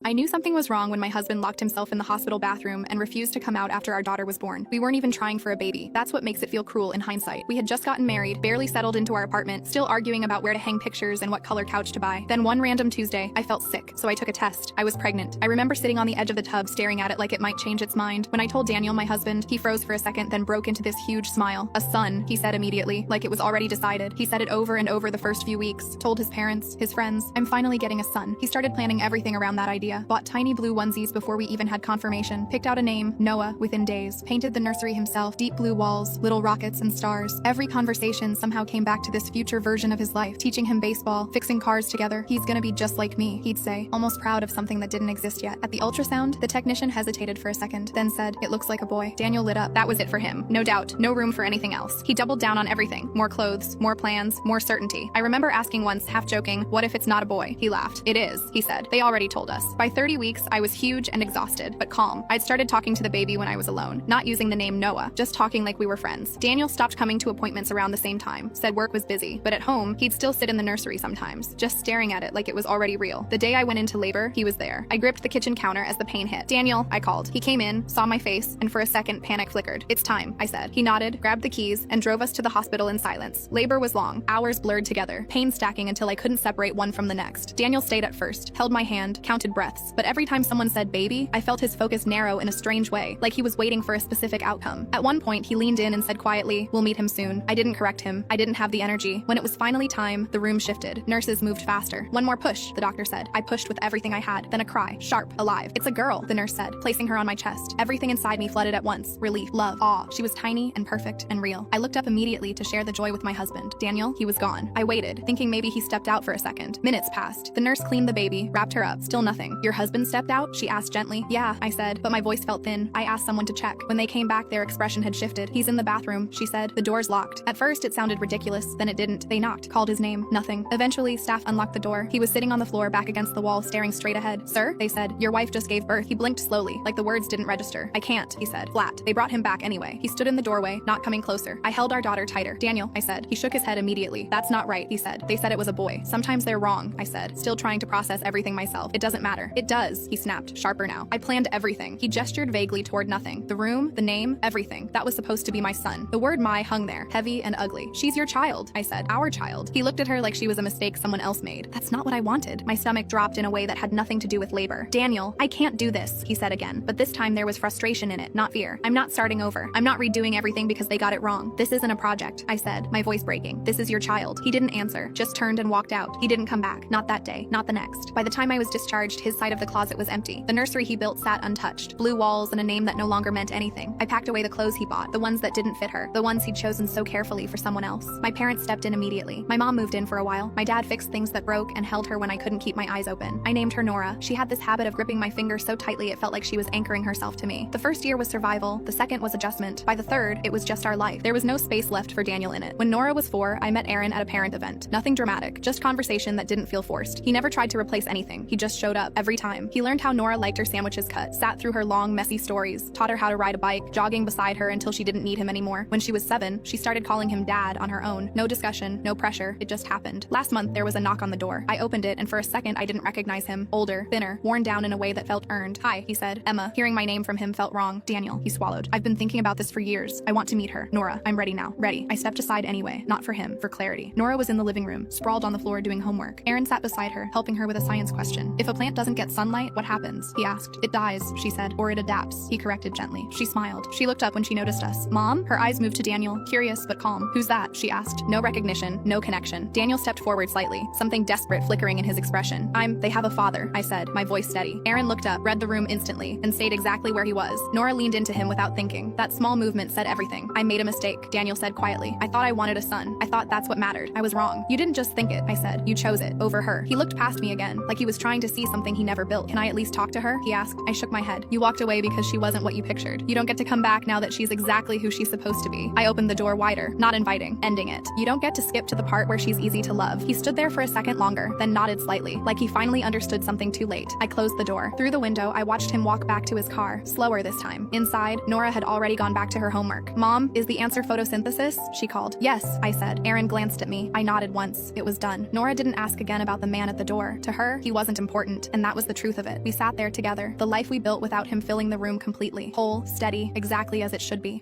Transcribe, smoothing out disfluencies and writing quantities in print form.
I knew something was wrong when my husband locked himself in the hospital bathroom and refused to come out after our daughter was born. We weren't even trying for a baby. That's what makes it feel cruel in hindsight. We had just gotten married, barely settled into our apartment, still arguing about where to hang pictures and what color couch to buy. Then one random Tuesday, I felt sick, so I took a test. I was pregnant. I remember sitting on the edge of the tub staring at it like it might change its mind. When I told Daniel, my husband, he froze for a second, then broke into this huge smile. A son, he said immediately, like it was already decided. He said it over and over the first few weeks, told his parents, his friends, I'm finally getting a son. He started planning everything around that idea, bought tiny blue onesies before we even had confirmation, picked out a name, Noah, within days, painted the nursery himself, deep blue walls, little rockets and stars. Every conversation somehow came back to this future version of his life, teaching him baseball, fixing cars together. He's gonna be just like me, he'd say, almost proud of something that didn't exist yet. At the ultrasound, the technician hesitated for a second, then said, it looks like a boy. Daniel lit up. That was it for him. No doubt, no room for anything else. He doubled down on everything. More clothes, more plans, more certainty. I remember asking once, half joking, what if it's not a boy? He laughed. It is, he said. They already told us. By 30 weeks, I was huge and exhausted, but calm. I'd started talking to the baby when I was alone, not using the name Noah, just talking like we were friends. Daniel stopped coming to appointments around the same time, said work was busy, but at home, he'd still sit in the nursery sometimes, just staring at it like it was already real. The day I went into labor, he was there. I gripped the kitchen counter as the pain hit. Daniel, I called. He came in, saw my face, and for a second, panic flickered. It's time, I said. He nodded, grabbed the keys, and drove us to the hospital in silence. Labor was long, hours blurred together, pain stacking until I couldn't separate one from the next. Daniel stayed at first, held my hand, counted breaths, but every time someone said baby, I felt his focus narrow in a strange way, like he was waiting for a specific outcome. At one point, he leaned in and said quietly, we'll meet him soon. I didn't correct him. I didn't have the energy. When it was finally time, the room shifted. Nurses moved faster. One more push, the doctor said. I pushed with everything I had. Then a cry, sharp, alive. It's a girl, the nurse said, placing her on my chest. Everything inside me flooded at once. Relief, love, awe. She was tiny and perfect and real. I looked up immediately to share the joy with my husband. Daniel, he was gone. I waited, thinking maybe he stepped out for a second. Minutes passed. The nurse cleaned the baby, wrapped her up. Still nothing. Your husband stepped out? She asked gently. Yeah, I said, but my voice felt thin. I asked someone to check. When they came back, their expression had shifted. He's in the bathroom, she said. The door's locked. At first, it sounded ridiculous, then it didn't. They knocked, called his name. Nothing. Eventually, staff unlocked the door. He was sitting on the floor back against the wall, staring straight ahead. Sir, they said, your wife just gave birth. He blinked slowly, like the words didn't register. I can't, he said, flat. They brought him back anyway. He stood in the doorway, not coming closer. I held our daughter tighter. Daniel, I said. He shook his head immediately. That's not right, he said. They said it was a boy. Sometimes they're wrong, I said, still trying to process everything myself. It doesn't matter. It does, he snapped, sharper now. I planned everything. He gestured vaguely toward nothing. The room, the name, everything. That was supposed to be my son. The word my hung there, heavy and ugly. She's your child, I said. Our child. He looked at her like she was a mistake someone else made. That's not what I wanted. My stomach dropped in a way that had nothing to do with labor. Daniel, I can't do this, he said again. But this time there was frustration in it, not fear. I'm not starting over. I'm not redoing everything because they got it wrong. This isn't a project, I said, my voice breaking. This is your child. He didn't answer, just turned and walked out. He didn't come back. Not that day. Not the next. By the time I was discharged, his side of the closet was empty. The nursery he built sat untouched. Blue walls and a name that no longer meant anything. I packed away the clothes he bought, the ones that didn't fit her, the ones he'd chosen so carefully for someone else. My parents stepped in immediately. My mom moved in for a while. My dad fixed things that broke and held her when I couldn't keep my eyes open. I named her Nora. She had this habit of gripping my finger so tightly it felt like she was anchoring herself to me. The first year was survival, the second was adjustment. By the third, it was just our life. There was no space left for Daniel in it. When Nora was 4, I met Aaron at a parent event. Nothing dramatic, just conversation that didn't feel forced. He never tried to replace anything. He just showed up every time. He learned how Nora liked her sandwiches cut, sat through her long, messy stories, taught her how to ride a bike, jogging beside her until she didn't need him anymore. When she was 7, she started calling him dad on her own. No discussion, no pressure, it just happened. Last month, there was a knock on the door. I opened it, and for a second, I didn't recognize him. Older, thinner, worn down in a way that felt earned. Hi, he said. Emma. Hearing my name from him felt wrong. Daniel, he swallowed. I've been thinking about this for years. I want to meet her. Nora, I'm ready now. Ready. I stepped aside anyway, not for him, for clarity. Nora was in the living room, sprawled on the floor doing homework. Aaron sat beside her, helping her with a science question. If a plant doesn't get sunlight, what happens? He asked. It dies, she said, or it adapts. He corrected gently. She smiled. She looked up when she noticed us. Mom? Her eyes moved to Daniel, curious but calm. Who's that? She asked. No recognition, no connection. Daniel stepped forward slightly, something desperate flickering in his expression. They have a father, I said, my voice steady. Aaron looked up, read the room instantly, and stayed exactly where he was. Nora leaned into him without thinking. That small movement said everything. I made a mistake, Daniel said quietly. I thought I wanted a son. I thought that's what mattered. I was wrong. You didn't just think it, I said. You chose it, over her. He looked past me again, like he was trying to see something he never built. Can I at least talk to her? He asked. I shook my head. You walked away because she wasn't what you pictured. You don't get to come back now that she's exactly who she's supposed to be. I opened the door wider, not inviting, ending it. You don't get to skip to the part where she's easy to love. He stood there for a second longer, then nodded slightly, like he finally understood something too late. I closed the door. Through the window, I watched him walk back to his car, slower this time. Inside, Nora had already gone back to her homework. Mom, is the answer photosynthesis? She called. Yes, I said. Aaron glanced at me. I nodded once. It was done. Nora didn't ask again about the man at the door. To her, he wasn't important, and that was the truth of it. We sat there together, the life we built without him filling the room completely. Whole, steady, exactly as it should be.